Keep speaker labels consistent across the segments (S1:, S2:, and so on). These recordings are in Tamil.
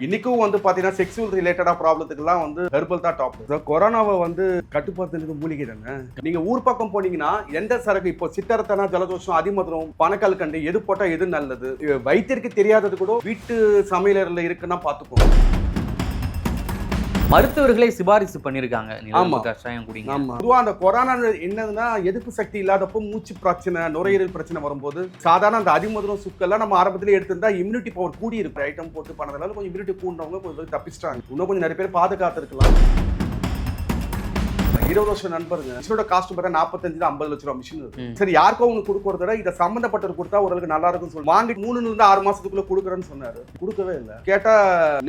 S1: இன்னைக்கும் வந்து பாத்தீங்கன்னா செக்ஸுவல் ரிலேட்டடா ப்ராப்ளத்துக்குலாம் வந்து ஹெர்பல் தான் டாப். கொரோனாவை வந்து கட்டுப்படுத்துறது மூலிகை தானே. நீங்க ஊர் பக்கம் போனீங்கன்னா எந்த சரக்கு இப்போ சித்தரத்தனா, ஜலதோஷம், அதிமதுரம், பனக்கல்கண்டு எது போட்டா எது நல்லது, வைத்தியருக்கு தெரியாதது கூட வீட்டு சமையலறையில் இருக்குன்னா பாத்துக்கோங்க.
S2: மருத்துவர்களே சிபாரிசு பண்ணிருக்காங்க.
S1: ஆமா,
S2: கஷாயம் குடிங்க.
S1: ஆமா. பொதுவா அந்த கொரோனா என்னதுன்னா எதிர்ப்பு சக்தி இல்லாதப்போ மூச்சு பிரச்சனை, நுரையீரல் பிரச்சனை வரும்போது சாதாரண அந்த அதிமதுரம் சுக்கெல்லாம் நம்ம ஆரம்பத்திலே எடுத்திருந்தா இம்யூனிட்டி பவர் கூடி இருக்கு. ஐட்டம் போட்டு பண்ணதுனால கொஞ்சம் இம்யூனிட்டி கூண்டவங்க கொஞ்சம் தப்பிச்சிட்டாங்க. இன்னும் கொஞ்சம் நிறைய பேர் பாதுகாத்து இருக்கலாம். 20 வருஷம் நண்பருங்க. மிஷினோட காஸ்ட் பார்த்தா 45 50 லட்சம் ரூபாய் மிஷின் இருக்கு. சரி, யாருக்கோ ஒன்று கொடுக்கறத விட இதை சம்பந்தப்பட்டது கொடுத்தா ஓரளவுக்கு நல்லா இருக்கும்னு சொல்லி வாங்கி 3 இருந்து 6 மாசத்துக்குள்ள கொடுக்குறேன்னு சொன்னாரு. கொடுக்கவே இல்லை. கேட்டா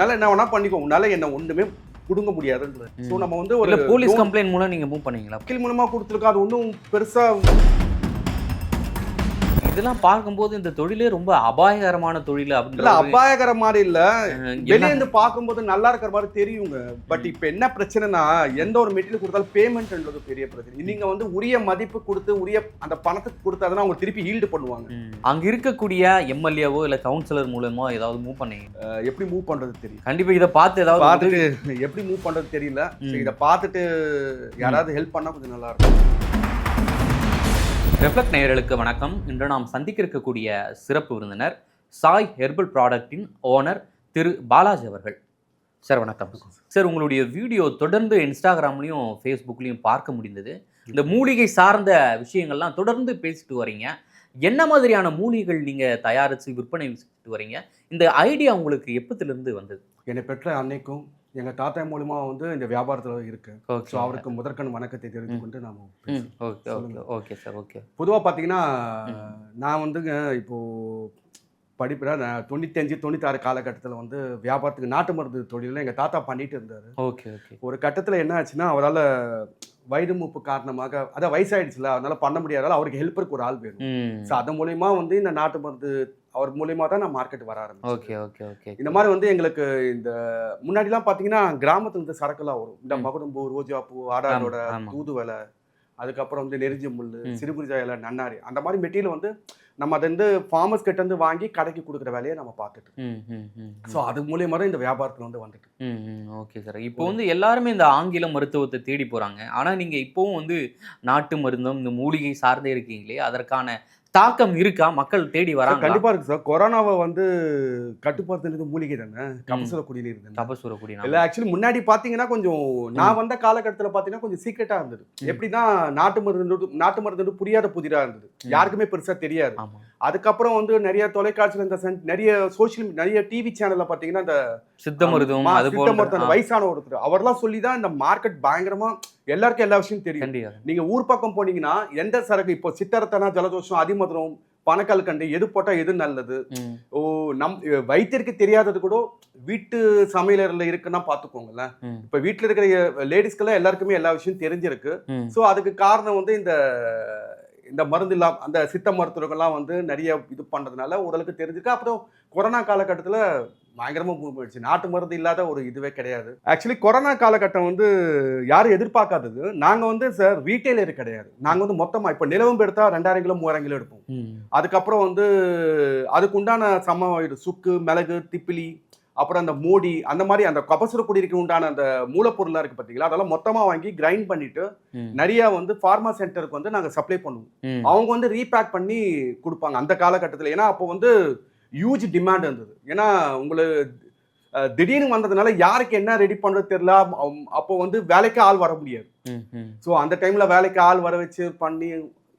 S1: நல்ல என்ன வேணா பண்ணிக்கோ, உன்னால என்ன ஒண்ணுமே கொடுங்க முடியாதுன்றது. சோ நம்ம வந்து ஒரு
S2: போலீஸ் கம்ப்ளைண்ட் மூலம் நீங்க மூவ் பண்ணீங்களா?
S1: வக்கீல் மூலமா கொடுத்துருக்கோம். அது ஒன்றும் பெருசா
S2: இதெல்லாம் பார்க்கும்போது இந்த தொழிலே ரொம்ப அபாயகரமான தொழில்
S1: இல்ல.
S2: அப்படின்ற
S1: அபாயகர மாதிரி இல்ல, வெளியே இருந்து பார்க்கும்போது நல்லா இருக்கிற மாதிரி தெரியுங்க. பட் இப்ப என்ன பிரச்சனைனா எந்த ஒரு மெட்டீரியல் கொடுத்தாலும் பேமெண்ட்ன்றது பெரிய பிரச்சனை. நீங்க வந்து உரிய மதிப்பு கொடுத்து உரிய அந்த பணத்துக்கு கொடுத்தாதான் அவங்க திருப்பி ஈல்டு பண்ணுவாங்க.
S2: அங்க இருக்கக்கூடிய எம்எல்ஏவோ இல்ல கவுன்சிலர் மூலமோ ஏதாவது மூவ் பண்ணீங்க?
S1: எப்படி மூவ் பண்றது தெரியும்.
S2: கண்டிப்பா இதை பார்த்து ஏதாவது
S1: பார்த்துட்டு எப்படி மூவ் பண்றது தெரியல. இதை பார்த்துட்டு யாராவது ஹெல்ப் பண்ணா கொஞ்சம் நல்லா இருக்கும்.
S2: ரெஃப்ளெக்ட் நேயர்களுக்கு வணக்கம். இன்று நாம் சந்திக்க இருக்கக்கூடிய சிறப்பு விருந்தினர் சாய் ஹெர்பல் ப்ராடக்டின் ஓனர் திரு பாலாஜி அவர்கள். சார் வணக்கம். சார், உங்களுடைய வீடியோ தொடர்ந்து இன்ஸ்டாகிராம்லையும் ஃபேஸ்புக்லையும் பார்க்க முடிந்தது. இந்த மூலிகை சார்ந்த விஷயங்கள்லாம் தொடர்ந்து பேசிட்டு வரீங்க. என்ன மாதிரியான மூலிகைகள் நீங்கள் தயாரித்து விற்பனை செஞ்சுட்டு வரீங்க? இந்த ஐடியா உங்களுக்கு எப்பத்திலிருந்து வந்தது?
S1: என்னை பெற்ற அன்னைக்கும் எங்க தாத்தா மூலமா வந்து இந்த வியாபாரத்துல இருக்கு. ஸோ அவருக்கு முதற்கண் வணக்கத்தை தெரிவித்து கொண்டு நாம
S2: ஓகே சார். ஓகே.
S1: பொதுவாக பார்த்தீங்கன்னா நான் வந்துங்க இப்போ படிப்பில் 95 96 காலகட்டத்தில் வந்து வியாபாரத்துக்கு நாட்டு மருந்து தொழிலில் எங்கள் தாத்தா பண்ணிட்டு இருந்தார்.
S2: ஓகே.
S1: ஒரு கட்டத்தில் என்ன ஆச்சுன்னா அவரால் வயது மூப்பு காரணமாக, அதான் வயசாயிடுச்சுல, அதனால பண்ண முடியாதால அவருக்கு ஹெல்ப்பருக்கு ஒரு ஆள் வேணும். ஸோ அதன் மூலயமா வந்து இந்த நாட்டு மருந்து அவர் மூலியமா தான் நான் மார்க்கெட் வர ஆரம்பிச்சேன்.
S2: ஓகே.
S1: இந்த மாதிரி வந்து எங்களுக்கு இந்த முன்னாடிலாம் பார்த்தீங்கன்னா கிராமத்துல இருந்து சரக்குலாம் வரும். இந்த மகுடம்பூ, ரோஜாப்பூ, ஆடாடோட தூதுவலை, அதுக்கப்புறம் வந்து நெருஞ்சி முள்ளு, சிறுகுறிஜா இலை, நன்னாரி, அந்த மாதிரி மெட்டீரியல் வந்து நம்ம அதை வந்து ஃபார்மர்ஸ் கிட்ட இருந்து வாங்கி கடைக்கு கொடுக்குற வேலையை நம்ம பார்த்துட்டு. ஸோ அது மூலியமா தான் இந்த வியாபாரத்தில் வந்து வந்துட்டு.
S2: Okay sir. இப்போ வந்து எல்லாருமே இந்த ஆங்கில மருத்துவத்தை தேடி போறாங்க. ஆனா நீங்க இப்பவும் வந்து நாட்டு மருந்தும் இந்த மூலிகை சார்ந்தே இருக்கீங்களே, அதற்கான தாக்கம் இருக்கா? மக்கள் தேடி வராங்க?
S1: கண்டிப்பா இருக்கு சார். கொரோனாவை வந்து கட்டுப்படுத்துறது மூலிகை தானே. கபசுர குடிநீர் தானே.
S2: கபசுர குடிநீர்
S1: இல்ல, ஆக்சுவலி முன்னாடி பாத்தீங்கன்னா கொஞ்சம் நான் வந்த காலகட்டத்தில் பாத்தீங்கன்னா கொஞ்சம் சீக்ரெட்டா இருந்தது. எப்படின்னா நாட்டு மருந்து புரியாத புதிரா இருந்தது, யாருக்குமே பெருசா தெரியாது. அதுக்கப்புறம் வந்து நிறைய தொலைக்காட்சியில் இந்த நிறைய சோசியல் நிறைய டிவி சேனல்ல பாத்தீங்கன்னா இந்த
S2: சித்த மருத்துவம்
S1: வயசான ஒருத்தர் அவர்லாம் சொல்லிதான் இந்த மார்க்கெட் பயங்கரமா எல்லாருக்கும் எல்லா விஷயம் தெரியும். நீங்க ஊர் பக்கம் போனீங்கன்னா எந்த சரக்கு இப்போ சித்தரத்தனா, ஜலதோஷம், அதிமதுரம், பனக்கல்கண்டு எது போட்டா எது நல்லது, வைத்தியருக்கு தெரியாதது கூட வீட்டு சமையலறையில் இருக்குன்னா பாத்துக்கோங்களேன். இப்ப வீட்டுல இருக்கிற லேடிஸ்க்கெல்லாம் எல்லாருக்குமே எல்லா விஷயம் தெரிஞ்சிருக்கு. சோ அதுக்கு காரணம் வந்து இந்த மருந்து இல்லாம அந்த சித்த மருத்துவர்கள்லாம் வந்து நிறைய இது பண்றதுனால ஓரளவுக்கு தெரிஞ்சிருக்கு. அப்புறம் கொரோனா காலகட்டத்தில் பயங்கரமா போயிடுச்சு. நாட்டு மருந்து இல்லாத ஒரு இதுவே கிடையாது. ஆக்சுவலி கொரோனா காலகட்டம் வந்து யாரும் எதிர்பார்க்காதது. நாங்க வந்து சார் ரீட்டைலர் கிடையாது. நாங்க வந்து மொத்தமா இப்ப நிலவம்பு எடுத்தா 2000 கிலோ 3000 கிலோ எடுப்போம். அதுக்கப்புறம் வந்து அதுக்கு உண்டான சுக்கு, மிளகு, திப்பிலி, அப்புறம் அந்த மோடி, அந்த மாதிரி அந்த கபசுர குடிநீருக்கு உண்டான அந்த மூலப்பொருளா இருக்கு பாத்தீங்களா, அதெல்லாம் மொத்தமா வாங்கி கிரைண்ட் பண்ணிட்டு நிறைய வந்து பார்மா சென்டருக்கு வந்து நாங்க சப்ளை பண்ணுவோம். அவங்க வந்து ரீபேக் பண்ணி கொடுப்பாங்க அந்த காலகட்டத்தில். ஏன்னா அப்போ வந்து ஹியூஜ் டிமாண்ட் இருந்தது. ஏன்னா உங்களுக்கு திடீர்னு வந்ததுனால யாருக்கு என்ன ரெடி பண்றது தெரியல. அப்போ வந்து வேலைக்கு ஆள் வர முடியாது. ஸோ அந்த டைம்ல வேலைக்கு ஆள் வர வச்சு பண்ணி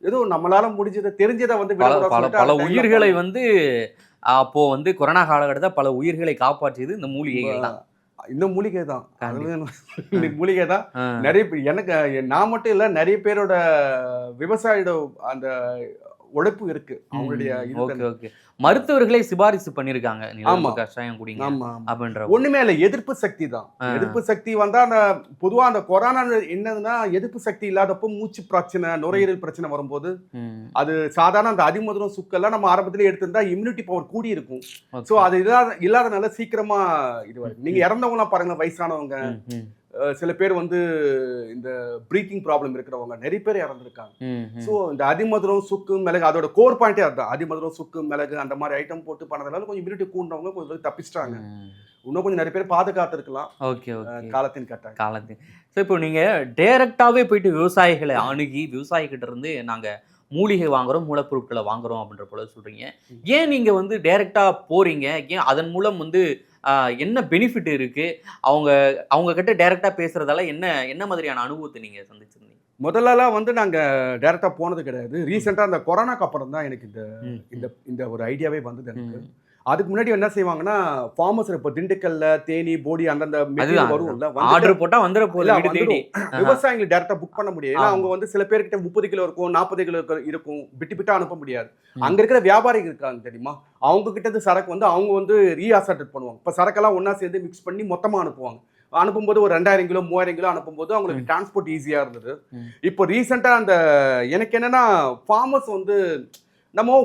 S1: ஏதோ நம்மளால முடிஞ்சதை தெரிஞ்சதை வந்து
S2: பல உயிர்களை வந்து அப்போ வந்து கொரோனா காலகட்டத்தில் பல உயிர்களை காப்பாற்றியது இந்த மூலிகைகள் தான்.
S1: இந்த மூலிகை தான், மூலிகை தான். நிறைய பேர் எனக்கு நான் மட்டும் இல்லை, நிறைய பேரோட விவசாயியோட அந்த உழைப்பு இருக்கு அவங்களுடைய.
S2: மருத்துவர்களே சிபாரிசு பண்ணிருக்காங்க கஷாயம் குடிங்க அப்படின்ற.
S1: ஒண்ணுமே இல்ல, எதிர்ப்பு சக்தி தான். எதிர்ப்பு சக்தி வந்தா அந்த பொதுவா அந்த கொரோனா என்னதுன்னா எதிர்ப்பு சக்தி இல்லாதப்போ மூச்சு பிரச்சனை, நுரையீரல் பிரச்சனை வரும்போது அது சாதாரண அந்த அதிமதுரம் சுக்கெல்லாம் நம்ம ஆரம்பத்திலே எடுத்திருந்தா இம்யூனிட்டி பவர் கூடி இருக்கும். சோ அது இல்லாதனால சீக்கிரமா இது வரும். நீங்க இறந்தவங்கலாம் பாருங்க, வயசானவங்க, சில பேர் வந்து இந்த பிரீத்திங் ப்ராப்ளம் இருக்கிறவங்க நிறைய பேர் இறந்துருக்காங்க. ஸோ இந்த அதிமதுரம், சுக்கு, மிளகு, அதோட கோர் பாயிண்டே அதுதான். அதிமதுரம், சுக்கு, மிளகு அந்த மாதிரி ஐட்டம் போட்டு பண்ணதுனால கொஞ்சம் இம்யூனிட்டி கூண்டவங்க கொஞ்சம் தப்பிச்சிட்டாங்க. இன்னும் கொஞ்சம் நிறைய பேர் பாதுகாத்திருக்கலாம்.
S2: Okay okay.
S1: காலத்தின் கட்டாயம்.
S2: காலத்தின். ஸோ இப்போ நீங்க டைரக்டாவே போயிட்டு விவசாயிகளை அணுகி விவசாயிகிட்ட இருந்து நாங்க மூலிகை வாங்குறோம், மூலப்பொருட்களை வாங்குறோம் அப்படின்ற போல சொல்றீங்க. ஏன் நீங்க வந்து டைரக்டா போறீங்க? ஏன் அதன் மூலம் வந்து என்ன பெனிஃபிட் இருக்கு? அவங்க அவங்க கிட்ட டைரக்டா பேசுறதால என்ன என்ன மாதிரியான அனுபவத்தை நீங்க சந்திச்சிருந்தீங்க?
S1: முதல்லலாம் வந்து நாங்க டைரக்டா போனது கிடையாது. ரீசெண்டா அந்த கொரோனாக்கு அப்புறம் தான் எனக்கு இந்த இந்த ஒரு ஐடியாவே வந்தது எனக்கு. அதுக்கு முன்னாடி என்ன செய்வாங்கன்னா, ஃபார்மர்ஸ் இப்ப திண்டுக்கல்ல, தேனி, போடி அந்தந்த மெட்டீரியல் வரும்ல,
S2: ஆர்டர் போட்டா வந்துற போல வீடு தேடி.
S1: விவசாயிகள் டைரக்டா புக் பண்ண முடியாது. ஏன்னா அவங்க வந்து சில பேர்கிட்ட 30 கிலோ இருக்கும், 40 கிலோ இருக்கும், பிட்டு அனுப்ப முடியாது. அங்க இருக்கிற வியாபாரிகள் இருக்காங்க தெரியுமா, அவங்க கிட்ட இருந்து சரக்கு வந்து அவங்க வந்து ரீஅசார்டட் பண்ணுவாங்க. இப்ப சரக்கெல்லாம் ஒன்னா சேர்ந்து மிக்ஸ் பண்ணி மொத்தமா அனுப்புவாங்க. அனுப்பும்போது ஒரு 2000 கிலோ 3000 கிலோ அனுப்பும்போது அவங்களுக்கு டிரான்ஸ்போர்ட் ஈஸியா இருந்தது. இப்போ ரீசெண்டா அந்த எனக்கு என்னன்னா, ஃபார்மர்ஸ் வந்து நம்ம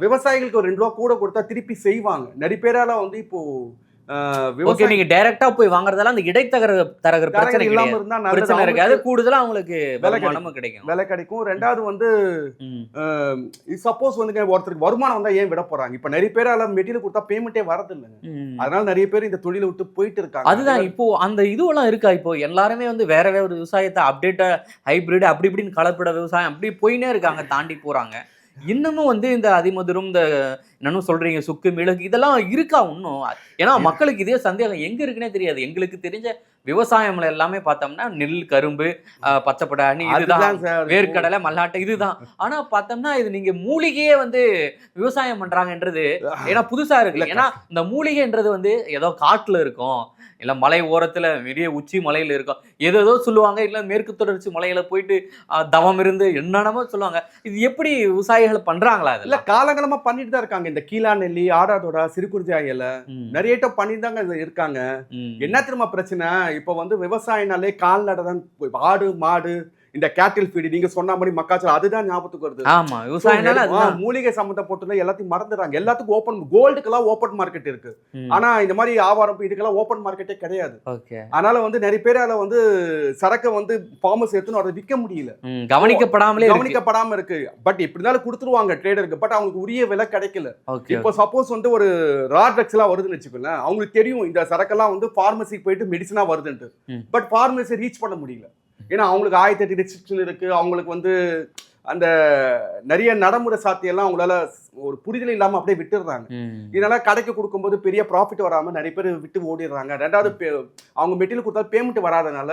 S1: விவசாயிகளுக்கு ஒரு 2 ரூபா கூட கொடுத்தா திருப்பி செய்வாங்க. நிறைய பேரால வந்து இப்போ
S2: ஓகே, நீங்க டைரக்டா போய் வாங்குறதால அந்த இடைத்தரகர் பிரச்சனை
S1: இல்லாம இருந்தா
S2: பிரச்சனை இருக்காது, கூடுதலா உங்களுக்கு வருமானமும் கிடைக்கும்.
S1: விலை கிடைக்கும். ரெண்டாவது வந்து சப்போஸ் வந்து ஒருத்தருக்கு வருமானம் வந்தா ஏன் விட போறாங்க? இப்ப நிறைய பேரால மெட்டீரியல் கொடுத்தா பேமெண்ட்டே வரது இல்லைங்க. அதனால நிறைய பேர் இந்த தொழிலை விட்டு போயிட்டு இருக்காங்க.
S2: அதுதான் இப்போ அந்த இதுவெல்லாம் இருக்கா? இப்போ எல்லாருமே வந்து வேற வேற ஒரு விவசாயத்தை அப்டேட்டா ஹைபிரிட் அப்படி இப்படின்னு கலப்பட விவசாயம் அப்படி போயினே இருக்காங்க, தாண்டி போறாங்க. இன்னமும் வந்து இந்த அதிமதுரம், இந்த என்னன்னு சொல்றீங்க சுக்கு மிளகு இதெல்லாம் இருக்கா இன்னும்? ஏன்னா மக்களுக்கு இதே சந்தேகம் எங்க இருக்குன்னே தெரியாது. எங்களுக்கு தெரிஞ்ச விவசாயம்ல எல்லாமே பார்த்தோம்னா நெல், கரும்பு, பச்சைப்படாணி, இதுதான், வேர்க்கடலை, மல்லாட்டை, இதுதான். ஆனா பார்த்தோம்னா இது நீங்க மூலிகையே வந்து விவசாயம் பண்றாங்கன்றது ஏன்னா புதுசா இருக்கு. ஏன்னா இந்த மூலிகைன்றது வந்து ஏதோ காட்டுல இருக்கும், இல்ல மலை ஓரத்துல பெரிய உச்சி மலையில இருக்கும், ஏதோ சொல்லுவாங்க, இல்ல மேற்கு தொடர்ச்சி மலையில போயிட்டு தவம் இருந்து என்னென்னமோ சொல்லுவாங்க. இது எப்படி விவசாயிகள் பண்றாங்களா?
S1: இல்ல காலகாலமா பண்ணிட்டு தான் இருக்காங்க. இந்த கீழா நெல்லி, ஆடாதோடா, சிறுகுறிஞ்சாயில நிறைய பண்ணிட்டு தாங்க இருக்காங்க. என்ன தெரியுமா பிரச்சனை? இப்ப வந்து விவசாயினாலே கால்நடை தான். ஆடு மாடு, இந்த கேட்டில் ஃபீடு நீங்க சொன்ன மாதிரி மக்காச்சோளம், அதுதான் ஞாபகத்துக்கு வருது.
S2: ஆமா, விவசாயம்
S1: மூலிகை சம்பந்தப்பட்டு எல்லாத்தையும் மறந்துறாங்க. எல்லாத்துக்கும் ஓப்பன், கோல்டுக்கெல்லாம் ஓப்பன் மார்க்கெட் இருக்கு. ஆனா இந்த மாதிரி ஆவாரம் இதுக்கெல்லாம் ஓப்பன் மார்க்கெட்டே கிடையாது. அதனால வந்து நிறைய பேரால வந்து சரக்கு வந்து ஃபார்மர்ஸ் எடுத்துன்னு அதை விற்க முடியல, கவனிக்கப்படாம இருக்கு. பட் எப்படி இருந்தாலும் கொடுத்துருவாங்க ட்ரேடருக்கு, பட் அவங்களுக்கு உரிய விலை கிடைக்கல. இப்போ சப்போஸ் வந்து ஒரு ரா ட்ரக்ஸ் எல்லாம் வருதுன்னு வச்சுக்கோங்க, அவங்களுக்கு தெரியும் இந்த சரக்கெல்லாம் வந்து ஃபார்மசிக்கு போயிட்டு மெடிசனா வருதுன்ட்டு. பட் ஃபார்மசி ரீச் பண்ண முடியல. ஏன்னா அவங்களுக்கு 1008 ரெஸ்ட்ரிக்ஷன் இருக்கு. அவங்களுக்கு வந்து அந்த நிறைய நடைமுறை சாத்தியெல்லாம் அவங்களால ஒரு புரிதல் இல்லாம அப்படியே விட்டுடுறாங்க. இதனால கடைக்கு கொடுக்கும்போது பெரிய ப்ராஃபிட் வராம நிறைய பேர் விட்டு ஓடிடுறாங்க. ரெண்டாவது அவங்க மெட்டீரியல் கொடுத்தா பேமெண்ட் வராதனால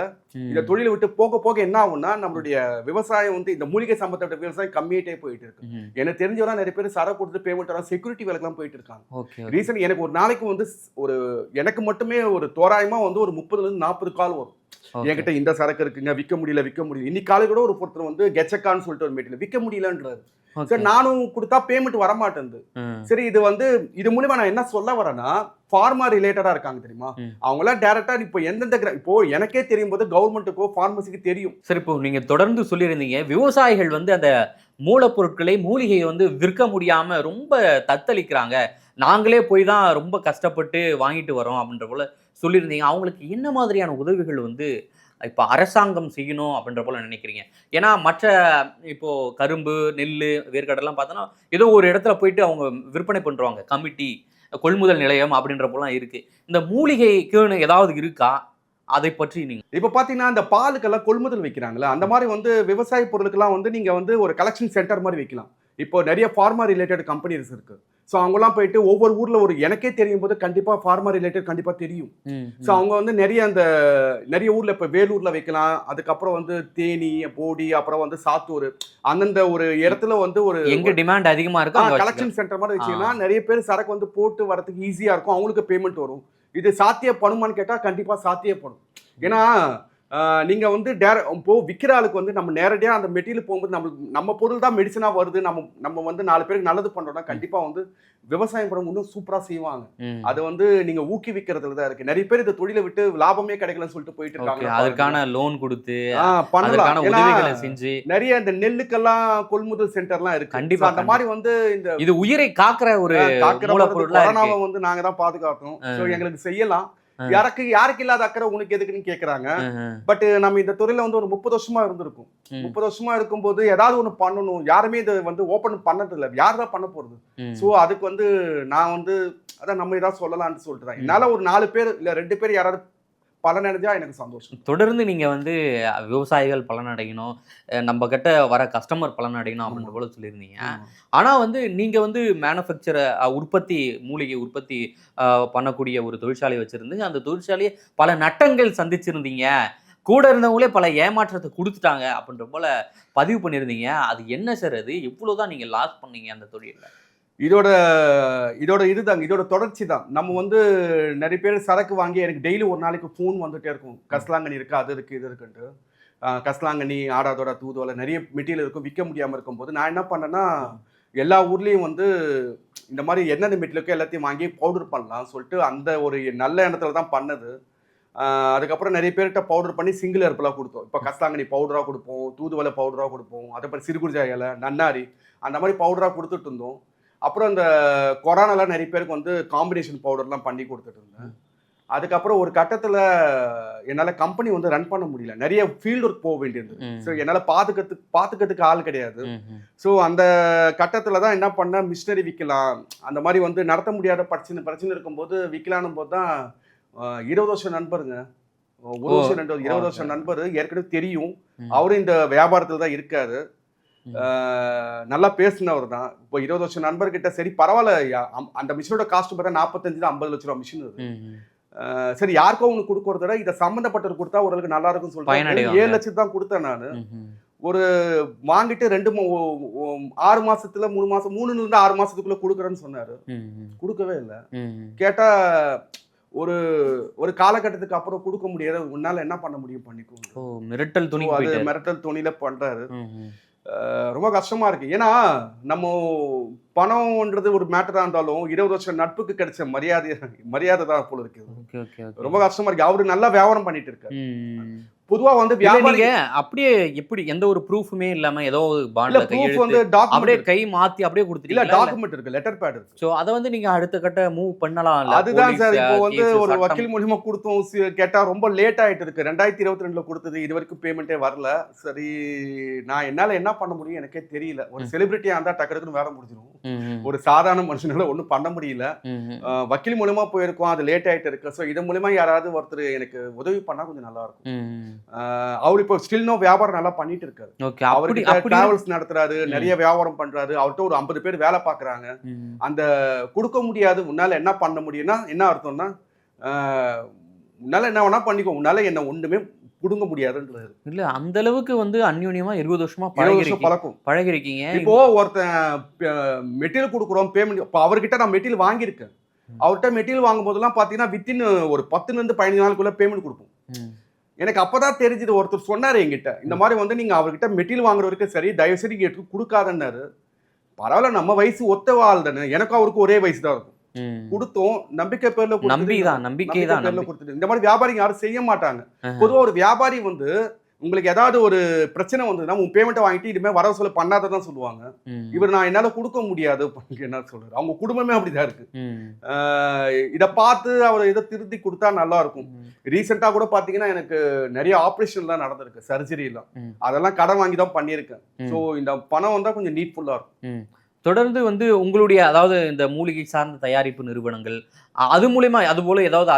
S1: இந்த தொழிலை விட்டு போக போக என்ன ஆகும்னா, நம்மளுடைய விவசாயம் வந்து இந்த மூலிகை சம்பந்தப்பட்ட விவசாயம் கம்மியாயிட்டே போயிட்டு இருக்கு. எனக்கு தெரிஞ்சவங்க நிறைய பேர் சரக்கு கொடுத்து பேமெண்ட் வர செக்யூரிட்டி வேலைக்கெல்லாம் போயிட்டு இருக்காங்க. ரீசன் எனக்கு ஒரு நாளைக்கு வந்து ஒரு எனக்கு மட்டுமே ஒரு தோராயமா வந்து ஒரு 30 to 40 கால் வரும். என்கிட்ட இந்த சரக்கு இருக்குங்க, விற்க முடியல. இன்னைக்கு காலை கூட ஒரு பொருத்தர் வந்து கெச்சக்கான்னு சொல்லிட்டு ஒரு மெட்டீரியல் விற்க முடியலன்றாரு. சரி, நானும் கொடுத்தா பேமெண்ட் வர மாட்டேங்குது. சரி, இது வந்து இது மூலமா நான் என்ன சொல்ல வரேன்னா, ஃபார்மா ரிலேட்டடா இருக்காங்க தெரியுமா, அவங்க எல்லாம் டைரக்டா இப்போ எந்தெந்த இப்போ எனக்கே தெரியும் போது கவர்மெண்ட்டுக்கோ ஃபார்மசிக்கு தெரியும்.
S2: சரி, இப்போ நீங்க தொடர்ந்து சொல்லியிருந்தீங்க விவசாயிகள் வந்து அந்த மூலப்பொருட்களை மூலிகையை வந்து விற்க முடியாம ரொம்ப தத்தளிக்கிறாங்க, நாங்களே போய் தான் ரொம்ப கஷ்டப்பட்டு வாங்கிட்டு வரோம் அப்படின்ற போல சொல்லியிருந்தீங்க. அவங்களுக்கு என்ன மாதிரியான உதவிகள் வந்து இப்போ அரசாங்கம் செய்யணும் அப்படின்ற போல நினைக்கிறீங்க? ஏன்னா மற்ற இப்போ கரும்பு, நெல், வேர்க்கடலாம் பார்த்தோன்னா ஏதோ ஒரு இடத்துல போயிட்டு அவங்க விற்பனை பண்ணுறாங்க, கமிட்டி, கொள்முதல் நிலையம் அப்படின்ற போலாம் இருக்கு. இந்த மூலிகைக்குன்னு ஏதாவது இருக்கா? அதை பற்றி நீங்க
S1: இப்போ பார்த்தீங்கன்னா இந்த பாலுக்கெல்லாம் கொள்முதல் வைக்கிறாங்களா, அந்த மாதிரி வந்து விவசாய பொருளுக்கெல்லாம் வந்து நீங்க வந்து ஒரு கலெக்ஷன் சென்டர் மாதிரி வைக்கலாம். இப்போ நிறைய ஃபார்மா ரிலேட்டட் கம்பெனிஸ் இருக்கு. ஸோ அவங்கலாம் போயிட்டு ஒவ்வொரு ஊர்ல ஒரு எனக்கே தெரியும் போது கண்டிப்பா ஃபார்மா ரிலேட்டட் கண்டிப்பா தெரியும். ஸோ அவங்க வந்து நிறைய ஊர்ல இப்போ வேலூர்ல வைக்கலாம், அதுக்கப்புறம் வந்து தேனி, போடி, அப்புறம் வந்து சாத்தூர், அந்தந்த ஒரு இடத்துல வந்து ஒரு
S2: எங்க டிமாண்ட் அதிகமா இருக்கும்
S1: கலெக்ஷன் சென்டர் மாதிரி வச்சீங்கன்னா நிறைய பேர் சரக்கு வந்து போட்டு வரதுக்கு ஈஸியா இருக்கும், அவங்களுக்கு பேமெண்ட் வரும். இது சாத்தியப்படுமான்னு கேட்டா கண்டிப்பா சாத்தியப்படும். ஏன்னா நீங்க வந்து இப்போ விற்கிற ஆளுக்கு வந்து நம்ம நேரடியா அந்த மெட்டீரியல் போகும்போது நம்ம பொருள் தான் மெடிசனா வருது, நம்ம வந்து 4 பேருக்கு நல்லது பண்றோம்னா கண்டிப்பா வந்து விவசாயம் பண்ண இன்னும் சூப்பரா செய்வாங்க. அது வந்து நீங்க ஊக்குவிக்கிறதுல தான் இருக்கு. நிறைய பேர் இந்த தொழிலை விட்டு லாபமே கிடைக்கலன்னு சொல்லிட்டு போயிட்டு இருக்காங்க.
S2: அதற்கான லோன் கொடுத்து
S1: பண்ணலாம்,
S2: உதவிகளை செஞ்சு
S1: நிறைய இந்த நெல்லுக்கெல்லாம் கொள்முதல் சென்டர்லாம் இருக்கு. கண்டிப்பா அந்த மாதிரி வந்து இது
S2: உயிரை காக்குற ஒரு
S1: கொரோனாவை வந்து நாங்க தான் பாதுகாக்கணும். எங்களுக்கு செய்யலாம். யாருக்கு இல்லாத அக்கறை உனக்கு எதுக்குன்னு கேக்குறாங்க. பட் நம்ம இந்த துறையில வந்து ஒரு 30 வருஷமா இருந்திருக்கும். 30 வருஷமா இருக்கும்போது ஏதாவது ஒண்ணு பண்ணணும். யாருமே இதை வந்து ஓபன் பண்ணது இல்லை. யார் தான் பண்ண போறது? சோ அதுக்கு வந்து நான் வந்து அதான் நம்ம ஏதாவது சொல்லலாம்னு சொல்லிட்டு தான். என்னால ஒரு 4 பேர் இல்ல 2 பேர் யாராவது பலனடைஞ்சா எனக்கு சந்தோஷம்.
S2: தொடர்ந்து நீங்க வந்து விவசாயிகள் பலனடையணும், நம்ம கிட்ட வர கஸ்டமர் பலனடையணும் அப்படின்ற போல சொல்லியிருந்தீங்க. ஆனா வந்து நீங்க வந்து மேனுஃபேக்சர் உற்பத்தி மூலிகை உற்பத்தி பண்ணக்கூடிய ஒரு தொழிற்சாலை வச்சிருந்து அந்த தொழிற்சாலையை பல நட்டங்கள் சந்திச்சிருந்தீங்க, கூட இருந்தவங்களே பல ஏமாற்றத்தை கொடுத்துட்டாங்க அப்படின்ற போல பதிவு பண்ணியிருந்தீங்க. அது என்ன சார்? அது எவ்வளவுதான் நீங்க லாஸ் பண்ணீங்க அந்த தொழில?
S1: இதோட இதுதாங்க, இதோட தொடர்ச்சி தான். நம்ம வந்து நிறைய பேர் சரக்கு வாங்கி எனக்கு டெய்லி ஒரு நாளைக்கு ஃபோன் வந்துட்டே இருக்கும். கஸ்லாங்கண்ணி இருக்கு, அது இருக்கு, இது இருக்குன்ட்டு. கஸ்லாங்கண்ணி, ஆடாதோட, தூதுவளை நிறைய மெட்டீரியல் இருக்கும். விற்க முடியாமல் இருக்கும்போது நான் என்ன பண்ணேன்னா, எல்லா ஊர்லேயும் வந்து இந்த மாதிரி என்னென்ன மெட்டீரியல் இருக்கோ எல்லாத்தையும் வாங்கி பவுடர் பண்ணலாம் சொல்லிட்டு அந்த ஒரு நல்ல எண்ணத்தில் தான் பண்ணது. அதுக்கப்புறம் நிறைய பேர்கிட்ட பவுடர் பண்ணி சிங்கிள் ஹெர்பலாக கொடுத்தோம். இப்போ கஸ்லாங்கண்ணி பவுடராக கொடுப்போம், தூதுவளை பவுடராக கொடுப்போம், அதேமாதிரி சிறுகுறிஞ்சா இலை, நன்னாரி, அந்த மாதிரி பவுடராக கொடுத்துட்டு இருந்தோம். அப்புறம் இந்த கொரோனாலாம் நிறைய பேருக்கு வந்து காம்பினேஷன் பவுடர்லாம் பண்ணி கொடுத்துட்டு இருந்தேன். அதுக்கப்புறம் ஒரு கட்டத்தில் என்னால் கம்பெனி வந்து ரன் பண்ண முடியல. நிறைய ஃபீல்டு ஒர்க் போக வேண்டியிருந்தது. ஸோ என்னால் பார்த்துக்கிறதுக்கு ஆள் கிடையாது. ஸோ அந்த கட்டத்தில் தான் என்ன பண்ணேன், மிஷினரி விற்கலாம், அந்த மாதிரி வந்து நடத்த முடியாத பிரச்சனை இருக்கும்போது விற்கலான்னும் போது தான் 20 வருஷம் நண்பருங்க, 1 வருஷம் 20 வருஷம் நண்பர் ஏற்கனவே தெரியும். அவரும் இந்த வியாபாரத்தில் தான் இருக்காரு. நல்லா பேசினவர் தான். இப்போ 20 வருஷம் நண்பர்கிட்ட சரி பரவாயில்ல, அந்த மிஷினோட காஸ்ட் பார்த்தா 45 50 லட்ச ரூபா மிஷின் அது. சரி யாருக்கோ ஒன்று கொடுக்கறத இதை சம்மந்தப்பட்டவர் கொடுத்தா ஓரளவுக்கு நல்லா இருக்கும்னு சொல்லிட்டு 7 லட்சம் தான் கொடுத்தேன் நான். ஒரு வாங்கிட்டு 6 மாசத்துல 3 மாசம் 3 இருந்து 6 மாசத்துக்குள்ள கொடுக்குறேன்னு சொன்னாரு. கொடுக்கவே இல்லை. கேட்டா ஒரு காலகட்டத்துக்கு அப்புறம் கொடுக்க முடியாது, உன்னால என்ன பண்ண முடியும் பண்ணிக்கோ.
S2: மிரட்டல் துணி,
S1: மிரட்டல் துணியில பண்றாரு. ரொம்ப கஷ்டமா இருக்கு. ஏன்னா நம்ம பணம்ன்றது ஒரு மேட்டரா இருந்தாலும் 20 வருஷம் நட்புக்கு கிடைச்ச மரியாதை தான் போல இருக்கு. ரொம்ப கஷ்டமா இருக்கு. அவரு நல்லா வியாபாரம் பண்ணிட்டு இருக்காரு. பொதுவா வந்து
S2: வியாபாரிங்க அப்படியே எப்படி எந்த ஒரு ப்ரூஃப்மே இல்லாம ஏதோ பாண்ட்ல
S1: ப்ரூஃப் வந்து
S2: அப்படியே கை மாத்தி அப்படியே கொடுத்துட்டீங்க.
S1: இல்ல டாக்குமெண்ட் இருக்கு, லெட்டர் பேட் இருக்கு.
S2: சோ அத வந்து நீங்க அடுத்த கட்ட மூவ் பண்ணலாம்.
S1: அதுதான் சார் இப்போ வந்து ஒரு வக்கீல் மூலமா கொடுத்தோம். கேட்டா ரொம்ப லேட் ஆயிட்டு இருக்கு. 2022ல கொடுத்தது இது வரைக்கும் பேமெண்ட்டே வரல. சரி நான் என்னால என்ன பண்ண முடியும் எனக்கே தெரியல. ஒரு செலிபிரிட்டியா இருந்தா டக்குன்னு வேலை முடிஞ்சிடும். ஒரு சாதாரண மனுஷனால ஒன்றும் பண்ண முடியல. வக்கீல் மூலமா போயிருக்கோம், அது லேட் ஆயிட்டு இருக்கு. ஸோ இது மூலமா யாராவது ஒருத்தர் எனக்கு உதவி பண்ணா கொஞ்சம் நல்லா இருக்கும். அவர் இப்போ ஸ்டில் நோ வியாபாரம் நல்லா பண்ணிட்டு இருக்காரு. அவருக்கு டிராவல்ஸ் நடத்துறாரு, நிறைய வியாபாரம் பண்றாரு. அவர்கிட்ட ஒரு 50 பேர் வேலை பாக்குறாங்க. அந்த கொடுக்க முடியாது, உன்னால என்ன பண்ண முடியும்னா என்ன அர்த்தம்னா, உன்னால என்ன வேணா பண்ணிக்கோ, உன்னால என்ன ஒண்ணுமே புடுங்க முடியாதுன்றது.
S2: இல்ல அந்த அளவுக்கு வந்து அந்யோன்யமா 20 வருஷமா பழகிருக்கீங்க.
S1: இப்போ ஒருத்தன் மெட்டீரியல் கொடுக்குறோம், பேமெண்ட் இப்போ அவர்கிட்ட நான் மெட்டீரியல் வாங்கியிருக்கேன். அவர்கிட்ட மெட்டீரியல் வாங்கும் போதெல்லாம் பாத்தீங்கன்னா வித்தின் ஒரு 10 இருந்து 15 நாளுக்குள்ள பேமெண்ட் கொடுப்போம். எனக்கு அப்பதான் தெரிஞ்சது. ஒருத்தர் சொன்னாரு என்கிட்ட, இந்த மாதிரி வந்து நீங்க அவர்கிட்ட மெட்டீரியல் வாங்குற வரைக்கும் சரி, தயவு செய்து எடுத்து கொடுக்காதன்னாரு. பரவாயில்ல, நம்ம வயசு ஒத்த ஆள் தானே, எனக்கும் அவருக்கு ஒரே வயசு தான் இருக்கும். கொடுத்தோம், நம்பிக்கை பேர்ல
S2: நம்பிக்கை தான்
S1: கொடுத்துட்டு. இந்த மாதிரி வியாபாரிங்க யாரும் செய்ய மாட்டாங்க. பொதுவா ஒரு வியாபாரி வந்து உங்களுக்கு ஏதாவது ஒரு பிரச்சனை வந்ததுன்னா உன் பேமெண்ட்டை வாங்கிட்டு இனிமே வரவு சொல்ல பண்ணாதான் சொல்லுவாங்க. இவர் நான் என்னால கொடுக்க முடியாது என்ன சொல்றாரு. அவங்க குடும்பமே அப்படிதான் இருக்கு. இதை பார்த்து அவர் இதை திருத்தி கொடுத்தா நல்லா இருக்கும். ரீசெண்டா கூட பாத்தீங்கன்னா எனக்கு நிறைய ஆப்ரேஷன்லாம் நடந்திருக்கு, சர்ஜரி எல்லாம். அதெல்லாம் கடன் வாங்கி தான் பண்ணியிருக்கேன். ஸோ இந்த பணம் வந்தா கொஞ்சம் நீட்ஃபுல்லா இருக்கும்.
S2: தொடர்ந்து வந்து உங்களுடைய அதாவது இந்த மூலிகை சார்ந்த தயாரிப்பு நிறுவனங்கள் அது மூலியமா அது போல ஏதாவது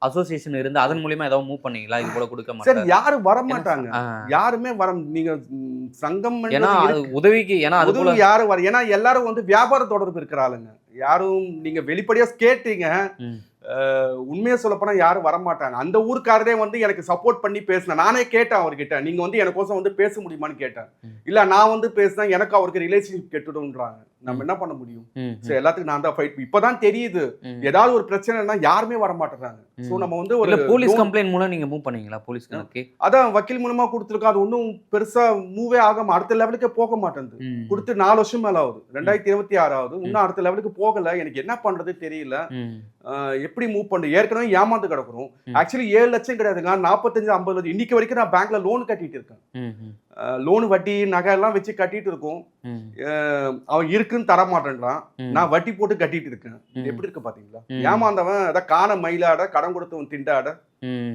S2: அசோசியேஷன் இருந்து அதன் மூலியமா ஏதாவது மூவ் பண்ணீங்களா? இது போல கொடுக்க மாட்டாங்க,
S1: யாரும் வர மாட்டாங்க, யாருமே வர. நீங்க சங்கம்
S2: உதவிக்கு அது போல
S1: யாரும் வர, ஏன்னா எல்லாரும் வந்து வியாபார தொடர்பு இருக்கிற ஆளுங்க. யாரும் நீங்க வெளிப்படையா கேட்டீங்க, உண்மையா சொல்ல போனா யாரும் வரமாட்டாங்க. அந்த ஊருக்காரரே வந்து எனக்கு சப்போர்ட் பண்ணி பேசினேன். நானே கேட்டேன் அவர்கிட்ட, நீங்க வந்து எனக்கோசம் வந்து பேச முடியுமான்னு கேட்டேன். இல்ல நான் வந்து பேசினா எனக்கு அவருக்கு ரிலேஷன்ஷிப் கெட்டுடும்ன்றாங்க. நம்ம என்ன பண்ண முடியும்? சோ எல்லாத்துக்கும் நான் தான் ஃபைட். இப்பதான் தெரியுது ஏதாவது ஒரு பிரச்சனைனா யாருமே வர மாட்டேறாங்க. சோ நம்ம வந்து ஒரு
S2: போலீஸ் கம்ப்ளைண்ட் மூலம் நீங்க மூவ் பண்ணீங்களா? போலீஸ் கணக்கு
S1: அதான் வக்கீல் மூலமா கொடுத்துருக்கோம். அது ஒன்றும் பெருசா மூவே ஆகாம அடுத்த லெவலுக்கே போக மாட்டேங்குது. கொடுத்து 4 வருஷம் மேல ஆகுது, 2026 ஆகுது, இன்னும் அடுத்த லெவலுக்கு போகல. எனக்கு என்ன பண்றது தெரியல. எப்படி மூவ் பண்ணு ஏற்கனவே ஏமாந்து கிடக்குறோம். ஆக்சுவலி 7 லட்சம் கிடையாதுங்க, 45 50 லட்சம். இன்னைக்கு வரைக்கும் நான் பேங்க்ல லோன் கட்டிட்டு இருக்கேன். லோன் வட்டி நகை எல்லாம் வச்சு கட்டிட்டு இருக்கோம். அவன் இருக்குன்னு தர மாட்டேன்றான், நான் வட்டி போட்டு கட்டிட்டு இருக்கேன். எப்படி இருக்கு பாத்தீங்களா? ஏமாந்தவன் அதான் காண மயிலாட கடன் கொடுத்தவன் திண்டாட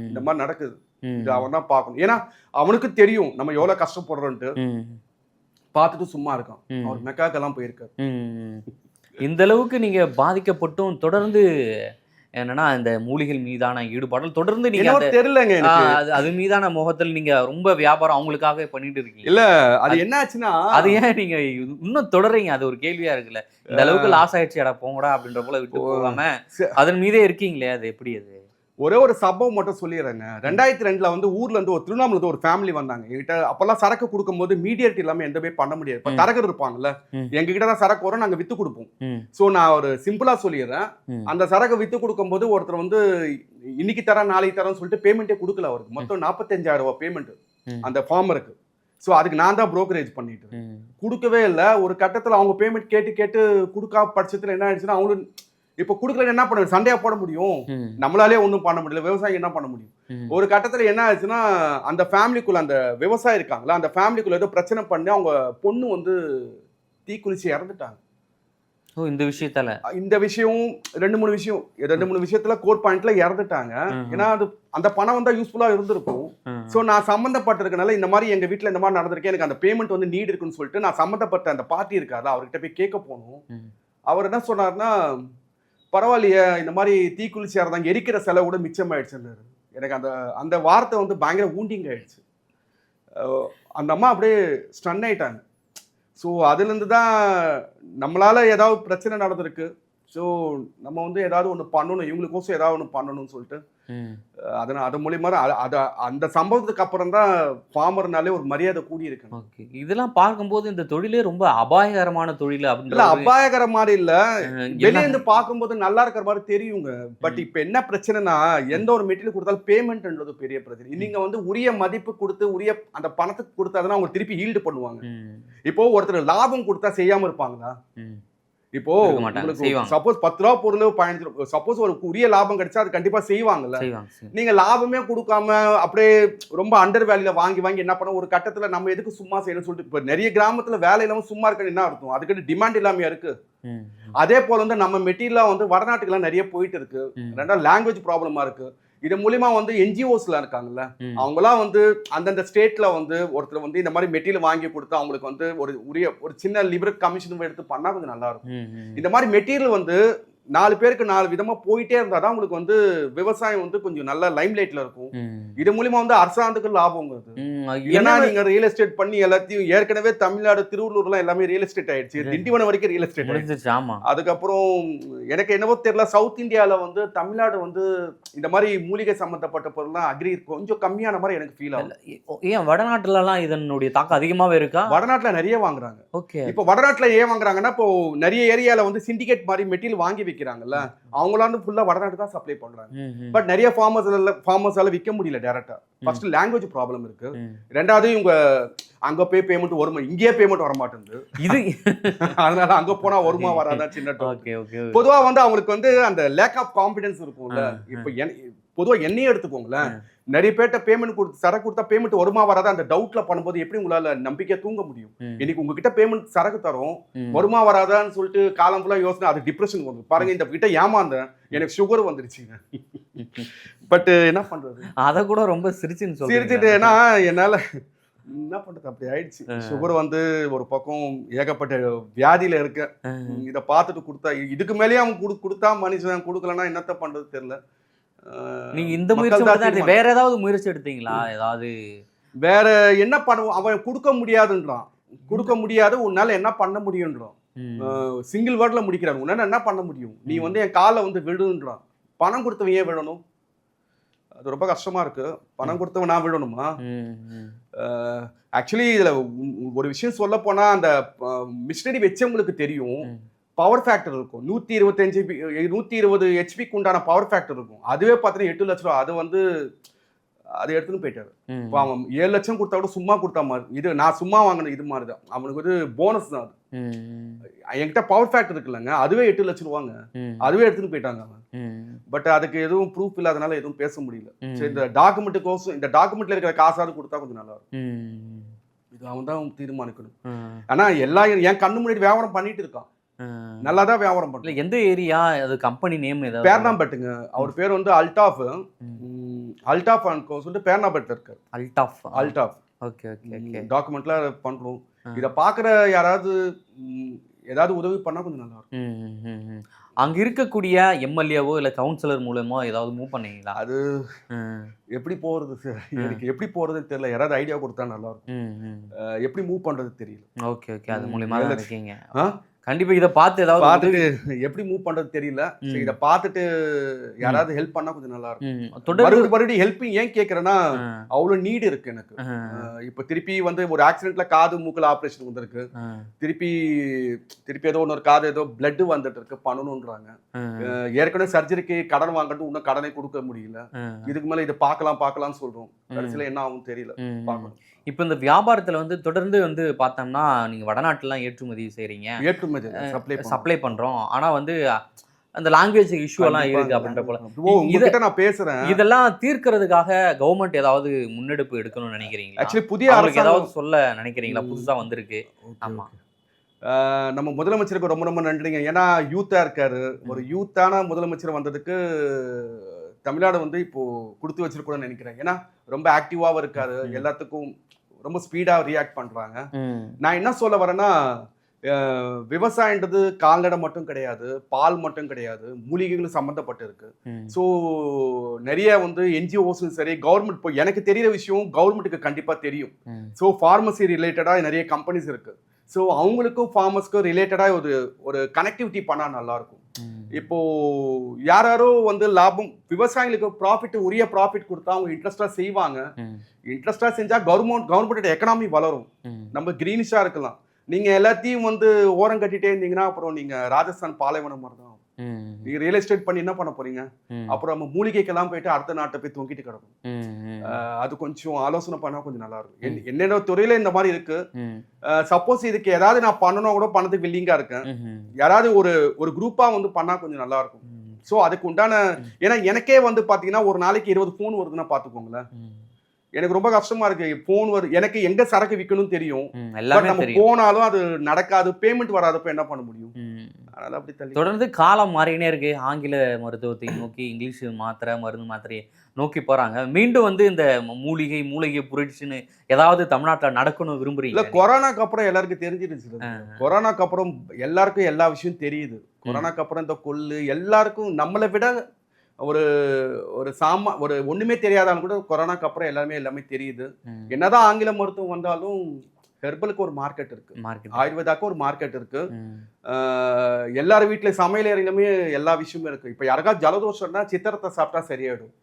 S1: இந்த மாதிரி நடக்குது. இது அவன் தான் பார்க்கணும். ஏன்னா அவனுக்கு தெரியும் நம்ம எவ்வளவு கஷ்டப்படுறோன்ட்டு. பார்த்துட்டு சும்மா இருக்கான். அவர் மெக்காக்கெல்லாம் போயிருக்காரு.
S2: இந்த அளவுக்கு நீங்க பாதிக்கப்பட்டும் தொடர்ந்து என்னன்னா இந்த மூலிகள் மீதான ஈடுபாடு தொடர்ந்து நீங்க
S1: தெரியலங்க
S2: அது மீதான முகத்தில் நீங்க ரொம்ப வியாபாரம் அவங்களுக்காக பண்ணிட்டு இருக்கீங்க.
S1: இல்ல அது என்ன ஆச்சுன்னா
S2: அது ஏன் நீங்க இன்னும் தொடர்றீங்க? அது ஒரு கேள்வியா இருக்குல்ல. இந்த அளவுக்கு லாஸ் ஆயிடுச்சு அட போங்கடா அப்படின்ற போல விட்டு போகாம அதன் மீதே இருக்கீங்களே, அது எப்படி? அது
S1: ஒரே ஒரு சம்பவம் மட்டும் சொல்லிடுறேங்க. 2002 வந்து ஊர்ல இருந்து ஒரு திருவண்ணாமலை ஒரு ஃபேமிலி வந்தாங்க என்கிட்ட. அப்பெல்லாம் சரக்கு கொடுக்கும்போது மீடியேட் இல்லாம எந்த பண்ண முடியாது. இப்ப தரகர் இருப்பாங்கல்ல, எங்க கிட்ட தான் சரக்கு வரும், நாங்க வித்து கொடுப்போம். சோ நான் ஒரு சிம்பிளா சொல்லிடுறேன். அந்த சரக்கு வித்து கொடுக்கும்போது ஒருத்தர் வந்து இன்னைக்கு தரேன் நாளைக்கு தரேன்னு சொல்லிட்டு பேமெண்ட்டே கொடுக்கல. அவருக்கு மொத்தம் 45,000 ரூபாய் பேமெண்ட் அந்த ஃபார்மருக்கு. ஸோ அதுக்கு நான் தான் புரோக்கரேஜ் பண்ணிட்டு கொடுக்கவே இல்லை. ஒரு கட்டத்தில் அவங்க பேமெண்ட் கேட்டு கேட்டு கொடுக்கா பட்சத்தில் என்ன ஆயிடுச்சுன்னா, அவங்களும் இப்போ கொடுக்கல என்ன பண்ண சண்டையா போட முடியும், நம்மளாலே ஒன்றும் பண்ண முடியல, விவசாயம் என்ன பண்ண முடியும். ஒரு கட்டத்தில் என்ன ஆச்சுன்னா, அந்த ஃபேமிலிக்குள்ள அந்த விவசாயம் இருக்காங்களா, அந்த ஃபேமிலிக்குள்ள ஏதோ பிரச்சனை பண்ணி அவங்க பொண்ணு வந்து தீக்குளிச்சு இறந்துட்டாங்க.
S2: இந்த விஷயத்தால
S1: இந்த விஷயம் 2-3 விஷயத்துல கோர் பாயிண்ட்ல இறந்துட்டாங்க. ஏன்னா அது அந்த பணம் வந்தா யூஸ்ஃபுல்லா இருந்திருக்கும். சோ நான் சம்பந்தப்பட்டிருக்கனால இந்த மாதிரி எங்க வீட்டுல இந்த மாதிரி நடந்திருக்கேன், எனக்கு அந்த பேமெண்ட் வந்து நீட் இருக்குன்னு சொல்லிட்டு நான் சம்பந்தப்பட்ட அந்த பார்ட்டி இருக்காரு அவர்கிட்ட போய் கேட்க போனோம். அவர் என்ன சொன்னார்னா, பரவாயில்லையே இந்த மாதிரி தீக்குளிச்சு இறந்தாங்க, எரிக்கிற செலவு கூட மிச்சமாயிடுச்சு. எனக்கு அந்த அந்த வார்த்தை வந்து பயங்கர ஊண்டிங் ஆயிடுச்சு. அந்த அம்மா அப்படியே ஸ்டன் ஆயிட்டாங்க. ஸோ அதுலேருந்து தான் நம்மளால ஏதாவது பிரச்சனை நடந்திருக்கு. ஸோ நம்ம வந்து ஏதாவது ஒன்று பண்ணணும், இவங்களுக்கோசம் ஏதாவது ஒன்று பண்ணணும்னு சொல்லிட்டு அதனால் அது மூலியமா அந்த சம்பவத்துக்கு அப்புறம் தான் ஃபார்மர்னாலே ஒரு மரியாதை கூடி இருக்கு.
S2: ஓகே, இதெல்லாம் பார்க்கும்போது இந்த தொழிலே ரொம்ப அபாயகரமான தொழில் அப்படின்னு
S1: அபாயகர மாதிரி இல்ல, வெளியே இருந்து பார்க்கும்போது நல்லா இருக்கிற மாதிரி தெரியுங்க. பட் இப்ப என்ன பிரச்சனைனா, எந்த ஒரு மெட்டீரியல் கொடுத்தாலும் பேமெண்ட்ன்றது பெரிய பிரச்சனை. நீங்க வந்து உரிய மதிப்பு கொடுத்து உரிய அந்த பணத்துக்கு கொடுத்தாதான் அவங்க திருப்பி ஈல்டு பண்ணுவாங்க. இப்போ ஒருத்தர் லாபம் கொடுத்தா செய்யாம இருப்பாங்களா? இப்போ சப்போஸ் 10 ரூபா பொருள் 15 ரூபா, சப்போஸ் ஒரு உரிய லாபம் கிடைச்சா அது கண்டிப்பா செய்வாங்கல்ல. நீங்க லாபமே கொடுக்காம அப்படியே ரொம்ப அண்டர் வேல்யூல வாங்கி என்ன பண்ண, ஒரு கட்டத்துல நம்ம எதுக்கு சும்மா செய்யணும்னு சொல்லிட்டு இப்ப நிறைய கிராமத்துல வேலை இல்லாம சும்மா இருக்க என்ன அர்த்தம்? அதுக்கு டிமாண்ட் இல்லாம இருக்கு. அதே போல வந்து நம்ம மெட்டீரியலா வந்து வடநாட்டுக்கு எல்லாம் நிறைய போயிட்டு இருக்கு. ரெண்டாவது லாங்குவேஜ் ப்ராப்ளமா இருக்கு. இது மூலியமா வந்து என்ஜிஓஸ்ல இருக்காங்கல்ல, அவங்களாம் வந்து அந்தந்த ஸ்டேட்ல வந்து ஒருத்தர் வந்து இந்த மாதிரி மெட்டீரியல் வாங்கி கொடுத்து அவங்களுக்கு வந்து ஒரு சின்ன லிபரல் கமிஷன் எடுத்து பண்ணா கொஞ்சம் நல்லா இருக்கும். இந்த மாதிரி மெட்டீரியல் வந்து 4 பேருக்கு 4 விதமா போயிட்டே இருந்தாதான் உங்களுக்கு வந்து விவசாயம் வந்து கொஞ்சம் நல்ல லைம் லைட்ல இருக்கும். இது மூலியமா வந்து அரசாங்கத்துக்கு லாபம் வருது. ஏன்னா நீங்க ரியல் எஸ்டேட் பண்ணி எல்லாத்தையும் ஏற்கனவே தமிழ்நாடு திருவள்ளூர்லாம் எல்லாமே ரியல் எஸ்டேட் ஆயிடுச்சு. திண்டிவனம் வரைக்கும் ரியல் எஸ்டேட் ஆயிடுச்சு. அதுக்கப்புறம் எனக்கு என்னவோ தெரியல, சவுத் இந்தியால வந்து தமிழ்நாடு வந்து இந்த மாதிரி மூலிகை சம்பந்தப்பட்ட பொருள்லாம் அக்ரி கொஞ்சம் கம்மியான மாதிரி எனக்கு ஃபீல் ஆகுது.
S2: ஏன் வடநாட்டுல எல்லாம் இதனுடைய தாக்கம் அதிகமாவே இருக்கா?
S1: வடநாட்டுல நிறைய வாங்குறாங்க.
S2: ஓகே,
S1: இப்போ வடநாட்டுல ஏன் வாங்குறாங்கன்னா, இப்போ நிறைய ஏரியால வந்து சிண்டிகேட் மாதிரி மெட்டீரியல் வாங்கி விக்கிறாங்கல்ல, அவங்களால ஃபுல்லா வடநாட்டு தான் சப்ளை பண்றாங்க. பட் நிறைய ஃபார்மர்ஸால விற்க முடியல டைரக்டா. ஃபர்ஸ்ட் லாங்குவேஜ் ப்ராப்ளம் இருக்கு. ரெண்டாவது இவங்க அங்க போய் பேமெண்ட் வருமா, இங்கேயே பேமெண்ட் வர மாட்டேங்குது. இது அதனால அங்க போனா வருமா வராதா சின்ன. பொதுவா வந்து அவங்களுக்கு வந்து அந்த லேக் ஆஃப் கான்பிடன்ஸ் இருக்கும்ல. இப்ப பொதுவா என்னையே எடுத்துக்கோங்களேன், நிறைய பேர்ட்ட பேமெண்ட் கொடுத்து சரக்கு கொடுத்தா பேமெண்ட் வருமா வராதா அந்த டவுட்ல பண்ணும்போது எப்படி உங்களால நம்பிக்கையா தூங்க முடியும்? இன்னைக்கு உங்ககிட்ட பேமெண்ட் சரக்கு தரும், வருமா வராதான்னு சொல்லிட்டு காலம் ஃபுல்லா யோசனை, அது டிப்ரெஷன் வரும். பாருங்க, இந்த கிட்ட ஏமாந்தேன், எனக்கு சுகர் வந்துருச்சுங்க. பட் என்ன பண்றது,
S2: அத கூட ரொம்ப சிரிச்சுட்டு
S1: ஏன்னா என்னால என்ன பண்றது, அப்படி ஆயிடுச்சு. சுகர் வந்து ஒரு பக்கம் ஏகப்பட்ட வியாதியில இருக்க, இதை பார்த்துட்டு கொடுத்தா இதுக்கு மேலேயே அவன் கொடுத்தா மனுஷன், கொடுக்கலன்னா என்னத்த பண்றது தெரியல.
S2: நீங்க இந்த முயற்சி வேற ஏதாவது முயற்சி எடுத்தீங்களா? ஏதாவது
S1: வேற என்ன பண்ணுவோம், அவன் கொடுக்க முடியாதுன்றான், கொடுக்க முடியாது, உன்னால என்ன பண்ண முடியும்ன்றான். சிங்கிள் வேர்ட்ல முடிக்கிறான், உன்னால என்ன பண்ண முடியும், நீ வந்து என் காலை வந்து விடுன்றான். பணம் கொடுத்தவன் ஏன் விடணும்? அது ரொம்ப கஷ்டமா இருக்கு. பணம் கொடுத்தவன் நான் விடணுமா? ஆக்சுவலி இதுல ஒரு விஷயம் சொல்ல போனா, அந்த மிஷினரி வச்சவங்களுக்கு தெரியும் பவர் ஃபேக்டர் இருக்கும். 120 ஹெச்பிக்கு உண்டான பவர் ஃபேக்டர் இருக்கும். அதுவே பார்த்தீங்கன்னா 8 லட்ச ரூபா. அது வந்து அதை எடுத்துன்னு போயிட்டாரு. இப்போ அவன் 7 லட்சம் கொடுத்தா கூட சும்மா கொடுத்தா மாதிரி, இது நான் சும்மா வாங்கின இது மாதிரி தான். அவனுக்கு வந்து போனஸ் தான் அது. என்கிட்ட பவர் ஃபேக்ட் இருக்குல்லங்க, அதுவே 8 லட்சம் ரூபாங்க. அதுவே எடுத்துட்டு போயிட்டாங்க அவன். பட் அதுக்கு எதுவும் ப்ரூஃப் இல்லாதனால எதுவும் பேச முடியல. சரி, இந்த டாக்குமெண்ட்டுக்கோசம் இந்த டாக்குமெண்ட்ல இருக்கிற காசாவது கொடுத்தா கொஞ்சம் நல்லா இருக்கும். இது அவன் தான் தீர்மானிக்கணும். ஆனா எல்லா என் கண்ணு முன்னாடி வியாபாரம் பண்ணிட்டு இருக்கான். நல்லாதான் வியாபாரம் பண்ணல.
S2: எந்த ஏரியா, அது கம்பெனி நேம் ஏதாவது?
S1: பேர்னாம்பேட்டுங்க. அவர் பேர் வந்து அல்டாஃப். அல்டாஃப் சொல்லிட்டு பேர்னாம்பேட்ல இருக்காரு. அல்டாஃப்.
S2: Okay okay okay.
S1: டாக்குமெண்ட்ல பண்றோம். இத பாக்குற யாராவது ஏதாவது உதவி பண்ணா கொஞ்சம் நல்லா இருக்கும்.
S2: அங்க இருக்கக்கூடிய எம்எல்ஏவோ இல்ல கவுன்சிலர் மூலமா ஏதாவது மூவ் பண்ணீங்களா?
S1: அது எப்படி போறது சார், எனக்கு எப்படி போறதுன்னு தெரியல. யாராவது ஐடியா கொடுத்தா நல்லா இருக்கும். எப்படி மூவ் பண்றது தெரியல.
S2: Okay okay. அது மூலமா தான் இருக்கீங்க. கண்டிப்பா இதை பார்த்து ஏதாவது
S1: பார்த்துட்டு எப்படி மூவ் பண்றது தெரியல. சரி, இதை பார்த்துட்டு யாராவது ஹெல்ப் பண்ணா கொஞ்சம் நல்லா இருக்கும். மறுபடியும் ஹெல்ப்பிங் ஏன் கேட்கறேன்னா, அவ்வளவு நீட் இருக்கு எனக்கு. இப்ப திருப்பி வந்து ஒரு ஆக்சிடென்ட்ல காது மூக்குல ஆபரேஷன் வந்திருக்கு. திருப்பி ஏதோ ஒரு காது ஏதோ பிளட் வந்துட்டு இருக்கு, பண்ணணும்ன்றாங்க. ஏற்கனவே சர்ஜரிக்கு கடன் வாங்கிட்டு இன்னும் கடனை கொடுக்க முடியல. இதுக்கு மேல இதை பார்க்கலாம்னு சொல்றோம். கடைசியில என்ன ஆகும் தெரியல, பார்க்கணும்.
S2: இப்போ இந்த வியாபாரத்தில் வந்து தொடர்ந்து வந்து பார்த்தோம்னா நீங்கள் வடநாட்டுலாம் ஏற்றுமதி செய்கிறீங்க, சப்ளை பண்ணுறோம். ஆனால் வந்து அந்த லாங்குவேஜ் இஷ்யூலாம் இருக்கு அப்படின்ற போல
S1: இதை நான் பேசுறேன்.
S2: இதெல்லாம் தீர்க்கிறதுக்காக கவர்மெண்ட் ஏதாவது முன்னெடுப்பு எடுக்கணும்னு நினைக்கிறீங்களா?
S1: ஆக்சுவலி புதிய அரசு
S2: ஏதாவது சொல்ல நினைக்கிறீங்களா? புதுசாக வந்திருக்கு. ஆமாம்,
S1: நம்ம முதலமைச்சருக்கு ரொம்ப ரொம்ப நன்றிங்க. ஏன்னா யூத்தா இருக்காரு. ஒரு யூத்தான முதலமைச்சர் வந்ததுக்கு தமிழ்நாடு வந்து இப்போ கொடுத்து வச்சிருக்கணும்னு நினைக்கிறேன். ஏன்னா ரொம்ப ஆக்டிவாவும் இருக்காரு, எல்லாத்துக்கும் ரொம்ப ஸ்பீடா ரியாக்ட் பண்றாங்க. நான் என்ன சொல்ல வரேன்னா, விவசாயன்றது கால்நடை மட்டும் கிடையாது, பால் மட்டும் கிடையாது, மூலிகைகளும் சம்மந்தப்பட்டு இருக்கு. ஸோ நிறைய வந்து என்ஜிஓஸும் சரி, கவர்மெண்ட் இப்போ எனக்கு தெரியிற விஷயம் கவர்மெண்ட்டுக்கு கண்டிப்பா தெரியும். ஸோ ஃபார்மசி ரிலேட்டடா நிறைய கம்பெனிஸ் இருக்கு. ஸோ அவங்களுக்கும் ஃபார்மர்ஸ்க்கும் ரிலேட்டடா ஒரு கனெக்டிவிட்டி பண்ணா நல்லா இருக்கும். இப்போ யாரோ வந்து லாபம் விவசாயிகளுக்கு ப்ராஃபிட், உரிய ப்ராஃபிட் கொடுத்தா அவங்க இன்ட்ரெஸ்டா செய்வாங்க. இன்ட்ரெஸ்டா செஞ்சா கவர்மெண்ட் எக்கனாமி வளரும். நம்ம கிரீனிஷா இருக்கலாம். நீங்க எல்லாத்தையும் வந்து ஓரம் கட்டிட்டே இருந்தீங்கன்னா அப்புறம் நீங்க ராஜஸ்தான் பாலைவனம் மாதிரி தான். நீங்க ரியல் எஸ்டேட் பண்ணி என்ன பண்ண போறீங்க? அப்புறம் நம்ம மூலிகைக்கெல்லாம் போயிட்டு அடுத்த நாட்டை போய் தொங்கிட்டு கிடக்கும். அது கொஞ்சம் ஆலோசனை பண்ணா கொஞ்சம் நல்லா இருக்கும். என்னோட துறையில இந்த மாதிரி இருக்கு. சப்போஸ் இதுக்கு ஏதாவது நான் பண்ணணும் கூட பண்ணதுக்கு வில்லிங்கா இருக்கேன். யாராவது ஒரு குரூப்பா வந்து பண்ணா கொஞ்சம் நல்லா இருக்கும். ஸோ அதுக்கு உண்டான, ஏன்னா எனக்கே வந்து பாத்தீங்கன்னா ஒரு நாளைக்கு 20 ஃபோன் வருதுன்னா பாத்துக்கோங்களேன். எனக்கு ரொம்ப கஷ்டமா இருக்கு. போன் எனக்கு எங்க சரக்கு விற்கணும் தெரியும், நம்ம போனாலும் அது நடக்காது, பேமெண்ட் வராதப்ப என்ன பண்ண முடியும்? அதனால அப்படி தள்ளி
S2: தொடர்ந்து காலம் மாறினே இருக்கு. ஆங்கில மருத்துவத்தை நோக்கி இங்கிலீஷ் மருந்து மாத்திரையை நோக்கி போறாங்க. மீண்டும் வந்து இந்த மூலிகை புரட்சின்னு ஏதாவது தமிழ்நாட்டில் நடக்கணும் விரும்புறீங்க?
S1: இல்ல, கொரோனாக்கு அப்புறம் எல்லாருக்கும் தெரிஞ்சிருச்சு. கொரோனாக்கு அப்புறம் எல்லாருக்கும் எல்லா விஷயம் தெரியுது. கொரோனாக்கு அப்புறம் இந்த கொள்ளு எல்லாருக்கும் நம்மளை விட ஒரு ஒண்ணுமே தெரியாதாலும் கூட கொரோனாக்கு அப்புறம் எல்லாமே தெரியுது. என்னதான் ஆங்கில மருத்துவம் வந்தாலும் ஹெர்பலுக்கு ஒரு மார்க்கெட் இருக்கு, ஆயுர்வேதாக்கு ஒரு மார்க்கெட் இருக்கு. எல்லாரும் வீட்டுல சமையல் அறையிலுமே எல்லா விஷயமும் இருக்கு. இப்ப யாருக்கா ஜலதோஷம்னா சித்திரத்தை சாப்பிட்டா சரியாயிடும்,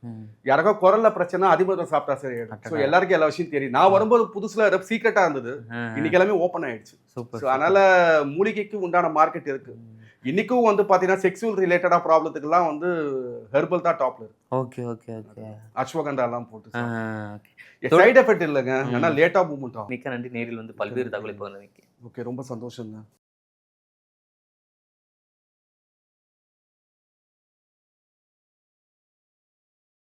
S1: யாருக்கா குரல்ல பிரச்சனை அதிமதுரம் சாப்பிட்டா சரியாயிடும். ஸோ எல்லாருக்கும் எல்லா விஷயம் தெரியும். நான் வரும்போது புதுசுல சீக்கிரட்டா இருந்தது, இன்னைக்கு எல்லாமே ஓப்பன் ஆயிடுச்சு. அதனால மூலிகைக்கு உண்டான மார்க்கெட் இருக்கு. இன்னைக்கும் வந்து பாத்தீங்கன்னா செக்ஸுவல் ரிலேட்டடா ப்ராப்ளத்துக்குலாம் வந்து ஹெர்பல் தான் டாப்ல இருக்கு.
S2: Okay okay okay.
S1: அஸ்வகந்தா எல்லாம் போட்டு சைடு எஃபெக்ட் இல்லைங்க, ஆனா லேட்டா மூவ்மெண்ட் ஆகும்.
S2: மிக்க நன்றி. நேரில் வந்து பல்வேறு தகவலை பகிர்ந்தமைக்கு.
S1: ஓகே, ரொம்ப சந்தோஷங்க.